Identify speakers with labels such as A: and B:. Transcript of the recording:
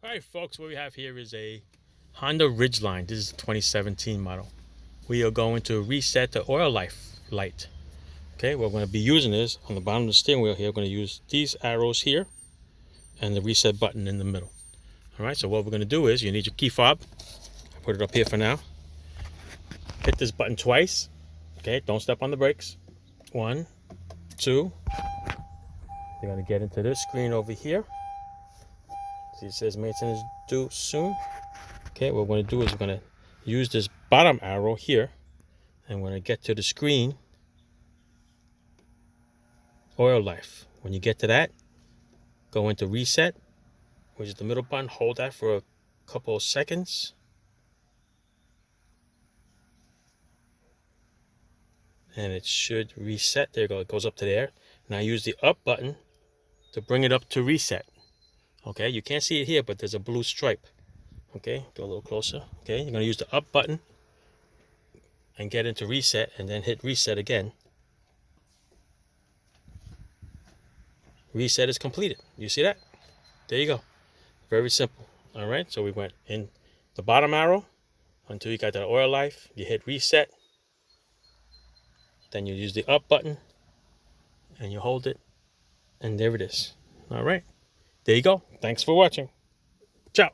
A: All right, folks, what we have here is a Honda Ridgeline. This is a 2017 model. We are going to reset the oil life light. Okay, what we're going to be using is on the bottom of the steering wheel here, we're going to use these arrows here and the reset button in the middle. All right, so what we're going to do is you need your key fob. I put it up here for now. Hit this button twice. Okay, don't step on the brakes. 1, 2. You're going to get into this screen over here. See, it says maintenance due soon. Okay, what we're going to do is we're going to use this bottom arrow here, and we're going to get to the screen oil life. When you get to that, go into reset, which is the middle button. Hold that for a couple of seconds, and it should reset. There you go, it goes up to there. Now use the up button to bring it up to reset. Okay, you can't see it here, but there's a blue stripe. Okay, go a little closer. Okay, you're going to use the up button and get into reset, and then hit reset again. Reset is completed. You see that? There you go. Very simple. All right, so we went in the bottom arrow until you got that oil life. You hit reset, then you use the up button and you hold it, and there it is. All right, there you go. Thanks for watching. Ciao.